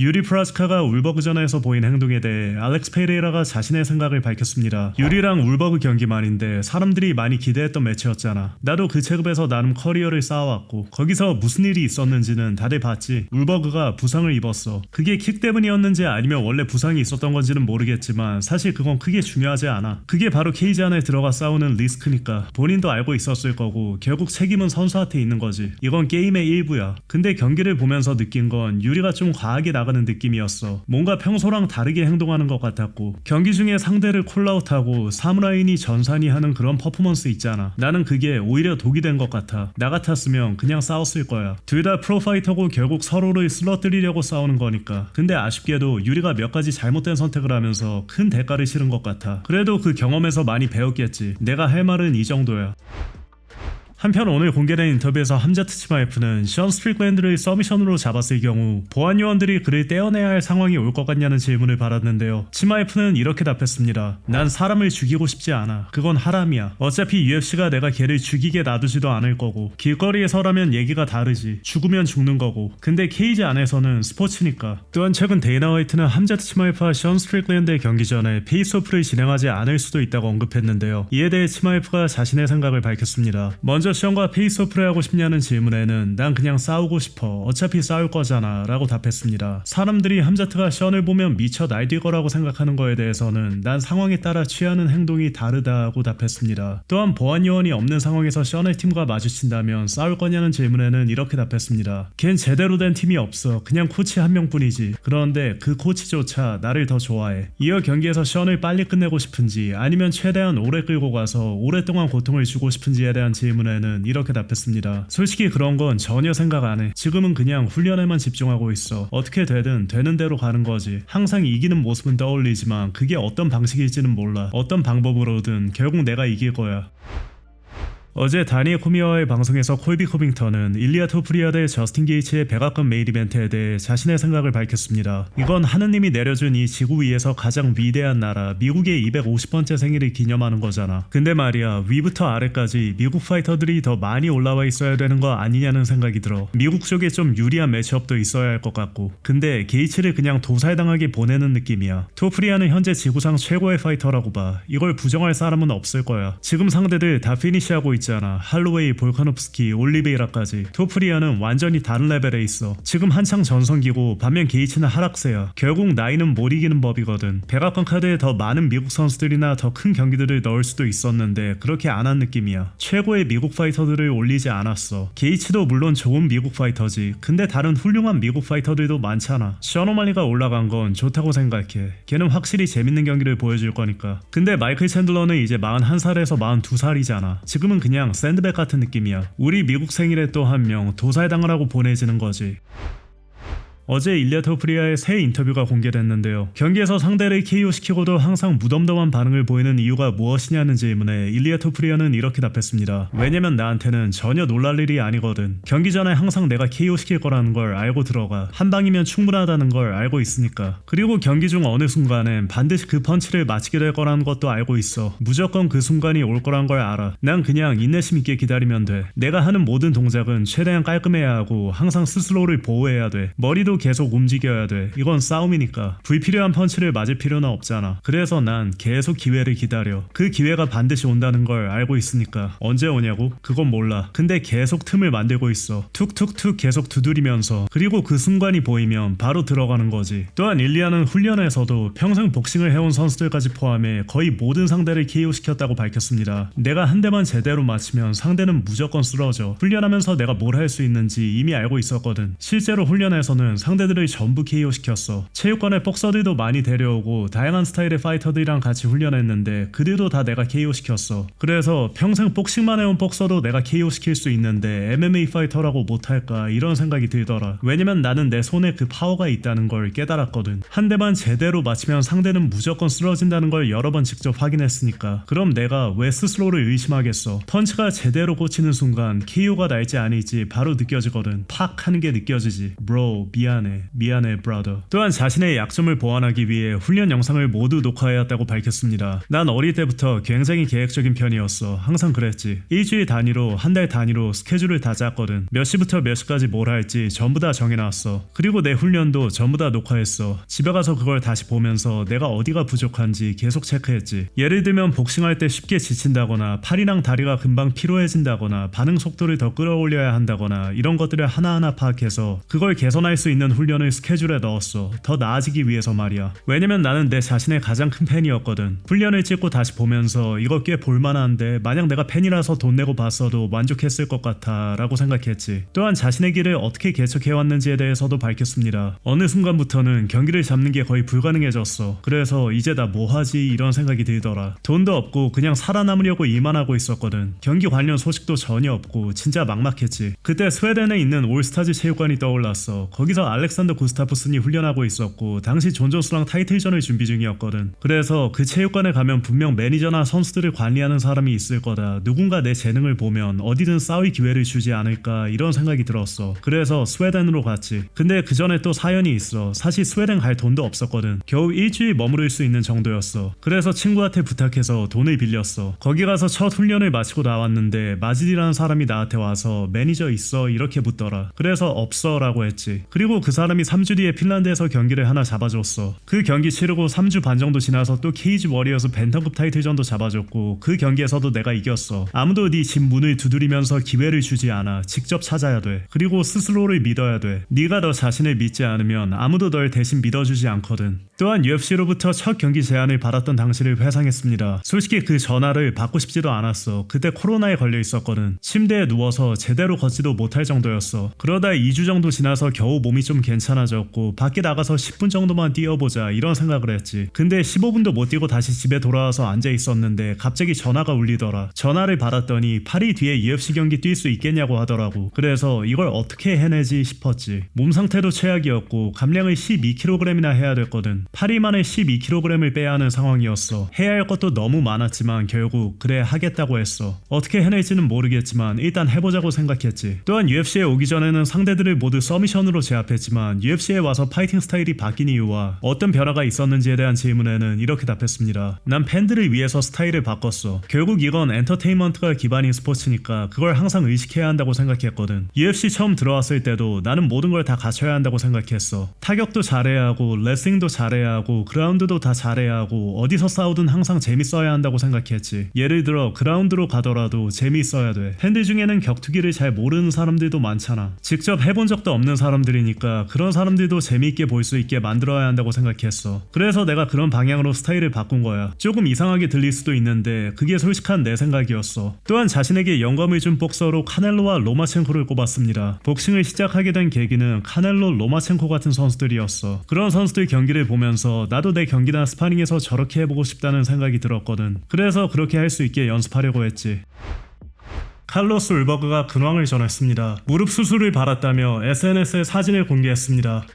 유리 프라즈카가 울버그전에서 보인 행동에 대해 알렉스 페레이라가 자신의 생각을 밝혔습니다. 유리랑 울버그 경기 말인데 사람들이 많이 기대했던 매치였잖아. 나도 그 체급에서 나름 커리어를 쌓아왔고 거기서 무슨 일이 있었는지는 다들 봤지. 울버그가 부상을 입었어. 그게 킥 때문이었는지 아니면 원래 부상이 있었던 건지는 모르겠지만 사실 그건 크게 중요하지 않아. 그게 바로 케이지 안에 들어가 싸우는 리스크니까 본인도 알고 있었을 거고 결국 책임은 선수한테 있는 거지. 이건 게임의 일부야. 근데 경기를 보면서 느낀 건 유리가 좀 과하게 나가는 느낌이었어. 뭔가 평소랑 다르게 행동하는 것 같았고 경기 중에 상대를 콜아웃하고 사무라이니 전산이 하는 그런 퍼포먼스 있잖아. 나는 그게 오히려 독이 된 것 같아. 나 같았으면 그냥 싸웠을 거야. 둘 다 프로파이터고 결국 서로를 쓰러뜨리려고 싸우는 거니까. 근데 아쉽게도 유리가 몇 가지 잘못된 선택을 하면서 큰 대가를 치른 것 같아. 그래도 그 경험에서 많이 배웠겠지. 내가 할 말은 이 정도야. 한편 오늘 공개된 인터뷰에서 함자트 치마에프는 션 스트릭랜드를 서미션으로 잡았을 경우 보안 요원들이 그를 떼어내야 할 상황이 올 것 같냐는 질문을 받았는데요. 치마에프는 이렇게 답했습니다. 난 사람을 죽이고 싶지 않아. 그건 하람이야. 어차피 UFC가 내가 걔를 죽이게 놔두지도 않을 거고 길거리에서라면 얘기가 다르지. 죽으면 죽는 거고. 근데 케이지 안에서는 스포츠니까. 또한 최근 데이나 화이트는 함자트 치마에프와 션 스트릭랜드의 경기 전에 페이스오프를 진행하지 않을 수도 있다고 언급했는데요. 이에 대해 치마에프가 자신의 생각을 밝혔습니다. 먼저 션과 페이스오프를 하고 싶냐는 질문에는 난 그냥 싸우고 싶어. 어차피 싸울 거잖아 라고 답했습니다. 사람들이 함자트가 션을 보면 미쳐 날뛸 거라고 생각하는 거에 대해서는 난 상황에 따라 취하는 행동이 다르다고 답했습니다. 또한 보안 요원이 없는 상황에서 션의 팀과 마주친다면 싸울 거냐는 질문에는 이렇게 답했습니다. 걘 제대로 된 팀이 없어. 그냥 코치 한 명뿐이지. 그런데 그 코치조차 나를 더 좋아해. 이어 경기에서 션을 빨리 끝내고 싶은지 아니면 최대한 오래 끌고 가서 오랫동안 고통을 주고 싶은지에 대한 질문에는 이렇게 답했습니다. 솔직히 그런 건 전혀 생각 안 해. 지금은 그냥 훈련에만 집중하고 있어. 어떻게 되든 되는 대로 가는 거지. 항상 이기는 모습은 떠올리지만 그게 어떤 방식일지는 몰라. 어떤 방법으로든 결국 내가 이길 거야. 어제 다니엘 코미어와의 방송에서 콜비 코빙턴은 일리아 토프리아 대 저스틴 게이츠의 백악관 메인 이벤트에 대해 자신의 생각을 밝혔습니다. 이건 하느님이 내려준 이 지구 위에서 가장 위대한 나라 미국의 250번째 생일을 기념하는 거잖아. 근데 말이야 위부터 아래까지 미국 파이터들이 더 많이 올라와 있어야 되는 거 아니냐는 생각이 들어. 미국 쪽에 좀 유리한 매치업도 있어야 할 것 같고. 근데 게이츠를 그냥 도살당하게 보내는 느낌이야. 토프리아는 현재 지구상 최고의 파이터라고 봐. 이걸 부정할 사람은 없을 거야. 지금 상대들 다 피니시하고 있잖아. 할로웨이, 볼카노프스키, 올리베이라까지. 토프리아는 완전히 다른 레벨에 있어. 지금 한창 전성기고 반면 게이츠는 하락세야. 결국 나이는 못 이기는 법이거든. 백악관 카드에 더 많은 미국 선수들이나 더 큰 경기들을 넣을 수도 있었는데 그렇게 안 한 느낌이야. 최고의 미국 파이터들을 올리지 않았어. 게이츠도 물론 좋은 미국 파이터지. 근데 다른 훌륭한 미국 파이터들도 많잖아. 션 오말리가 올라간 건 좋다고 생각해. 걔는 확실히 재밌는 경기를 보여줄 거니까. 근데 마이클 챈들러는 이제 41살에서 42살이잖아. 지금은 그냥 샌드백 같은 느낌이야. 우리 미국 생일에 또 한 명 도살당하라고 보내지는 거지. 어제 일리아 토프리아의 새 인터뷰가 공개됐는데요. 경기에서 상대를 KO시키고도 항상 무덤덤한 반응을 보이는 이유가 무엇이냐는 질문에 일리아 토프리아는 이렇게 답했습니다. 왜냐면 나한테는 전혀 놀랄 일이 아니거든. 경기 전에 항상 내가 KO시킬 거라는 걸 알고 들어가. 한 방이면 충분하다는 걸 알고 있으니까. 그리고 경기 중 어느 순간엔 반드시 그 펀치를 맞히게 될 거라는 것도 알고 있어. 무조건 그 순간이 올 거란 걸 알아. 난 그냥 인내심 있게 기다리면 돼. 내가 하는 모든 동작은 최대한 깔끔해야 하고 항상 스스로를 보호해야 돼. 머리도 계속 움직여야 돼. 이건 싸움이니까. 불필요한 펀치를 맞을 필요는 없잖아. 그래서 난 계속 기회를 기다려. 그 기회가 반드시 온다는 걸 알고 있으니까. 언제 오냐고? 그건 몰라. 근데 계속 틈을 만들고 있어. 툭툭툭 계속 두드리면서. 그리고 그 순간이 보이면 바로 들어가는 거지. 또한 일리아는 훈련에서도 평생 복싱을 해온 선수들까지 포함해 거의 모든 상대를 KO시켰다고 밝혔습니다. 내가 한 대만 제대로 맞히면 상대는 무조건 쓰러져. 훈련하면서 내가 뭘 할 수 있는지 이미 알고 있었거든. 실제로 훈련에서는 상대들을 전부 KO시켰어. 체육관에 복서들도 많이 데려오고 다양한 스타일의 파이터들이랑 같이 훈련했는데 그들도 다 내가 KO시켰어. 그래서 평생 복싱만 해온 복서도 내가 KO시킬 수 있는데 MMA 파이터라고 못할까 이런 생각이 들더라. 왜냐면 나는 내 손에 그 파워가 있다는 걸 깨달았거든. 한 대만 제대로 맞히면 상대는 무조건 쓰러진다는 걸 여러 번 직접 확인했으니까. 그럼 내가 왜 스스로를 의심하겠어. 펀치가 제대로 꽂히는 순간 KO가 날지 아닐지 바로 느껴지거든. 팍 하는 게 느껴지지. Bro 미안 미안해 brother. 또한 자신의 약점을 보완하기 위해 훈련 영상을 모두 녹화해왔다고 밝혔습니다. 난 어릴 때부터 굉장히 계획적인 편이었어. 항상 그랬지. 일주일 단위로 한 달 단위로 스케줄을 다 짰거든. 몇 시부터 몇 시까지 뭘 할지 전부 다 정해놨어. 그리고 내 훈련도 전부 다 녹화했어. 집에 가서 그걸 다시 보면서 내가 어디가 부족한지 계속 체크했지. 예를 들면 복싱할 때 쉽게 지친다거나 팔이랑 다리가 금방 피로해진다거나 반응 속도를 더 끌어올려야 한다거나 이런 것들을 하나하나 파악해서 그걸 개선할 수 있는 훈련을 스케줄에 넣었어. 더 나아지기 위해서 말이야. 왜냐면 나는 내 자신의 가장 큰 팬이었거든. 훈련을 찍고 다시 보면서 이거 꽤 볼만한데 만약 내가 팬이라서 돈 내고 봤어도 만족했을 것 같아 라고 생각했지. 또한 자신의 길을 어떻게 개척해왔는지에 대해서도 밝혔습니다. 어느 순간부터는 경기를 잡는 게 거의 불가능해졌어. 그래서 이제 나 뭐하지 이런 생각이 들더라. 돈도 없고 그냥 살아남으려고 일만 하고 있었거든. 경기 관련 소식도 전혀 없고 진짜 막막했지. 그때 스웨덴에 있는 올스타즈 체육관이 떠올랐어. 거기서 알렉산더 구스타프슨이 훈련하고 있었고 당시 존 존스랑 타이틀전을 준비 중이었거든. 그래서 그 체육관에 가면 분명 매니저나 선수들을 관리하는 사람이 있을 거다. 누군가 내 재능을 보면 어디든 싸울 기회를 주지 않을까 이런 생각이 들었어. 그래서 스웨덴으로 갔지. 근데 그 전에 또 사연이 있어. 사실 스웨덴 갈 돈도 없었거든. 겨우 일주일 머무를 수 있는 정도였어. 그래서 친구한테 부탁해서 돈을 빌렸어. 거기 가서 첫 훈련을 마치고 나왔는데 마질이라는 사람이 나한테 와서 매니저 있어? 이렇게 묻더라. 그래서 없어 라고 했지. 그리고 그 사람이 3주 뒤에 핀란드에서 경기를 하나 잡아줬어. 그 경기 치르고 3주 반 정도 지나서 또 케이지 워리어스 벤턴급 타이틀전도 잡아줬고 그 경기에서도 내가 이겼어. 아무도 네 집 문을 두드리면서 기회를 주지 않아. 직접 찾아야 돼. 그리고 스스로를 믿어야 돼. 네가 너 자신을 믿지 않으면 아무도 널 대신 믿어주지 않거든. 또한 UFC로부터 첫 경기 제안을 받았던 당시를 회상했습니다. 솔직히 그 전화를 받고 싶지도 않았어. 그때 코로나에 걸려 있었거든. 침대에 누워서 제대로 걷지도 못할 정도였어. 그러다 2주 정도 지나서 겨우 몸이 좀 괜찮아졌고 밖에 나가서 10분 정도만 뛰어보자 이런 생각을 했지. 근데 15분도 못 뛰고 다시 집에 돌아와서 앉아 있었는데 갑자기 전화가 울리더라. 전화를 받았더니 8일 뒤에 UFC 경기 뛸 수 있겠냐고 하더라고. 그래서 이걸 어떻게 해내지 싶었지. 몸 상태도 최악이었고 감량을 12kg이나 해야 됐거든. 8일 만에 12kg을 빼야 하는 상황이었어. 해야 할 것도 너무 많았지만 결국 그래 하겠다고 했어. 어떻게 해낼지는 모르겠지만 일단 해보자고 생각했지. 또한 UFC에 오기 전에는 상대들을 모두 서미션으로 제압했지만 UFC에 와서 파이팅 스타일이 바뀐 이유와 어떤 변화가 있었는지에 대한 질문에는 이렇게 답했습니다. 난 팬들을 위해서 스타일을 바꿨어. 결국 이건 엔터테인먼트가 기반인 스포츠니까 그걸 항상 의식해야 한다고 생각했거든. UFC 처음 들어왔을 때도 나는 모든 걸 다 갖춰야 한다고 생각했어. 타격도 잘해야 하고 레슬링도 잘해야 하고 그라운드도 다 잘해야 하고 어디서 싸우든 항상 재밌어야 한다고 생각했지. 예를 들어 그라운드로 가더라도 재미있어야 돼. 팬들 중에는 격투기를 잘 모르는 사람들도 많잖아. 직접 해본 적도 없는 사람들이니까 그런 사람들도 재미있게 볼 수 있게 만들어야 한다고 생각했어. 그래서 내가 그런 방향으로 스타일을 바꾼 거야. 조금 이상하게 들릴 수도 있는데 그게 솔직한 내 생각이었어. 또한 자신에게 영감을 준 복서로 카넬로와 로마첸코를 꼽았습니다. 복싱을 시작하게 된 계기는 카넬로, 로마첸코 같은 선수들이었어. 그런 선수들 경기를 보면서 나도 내 경기나 스파링에서 저렇게 해보고 싶다는 생각이 들었거든. 그래서 그렇게 할 수 있게 연습하려고 했지. 칼로스 울버그가 근황을 전했습니다. 무릎 수술을 받았다며 SNS에 사진을 공개했습니다.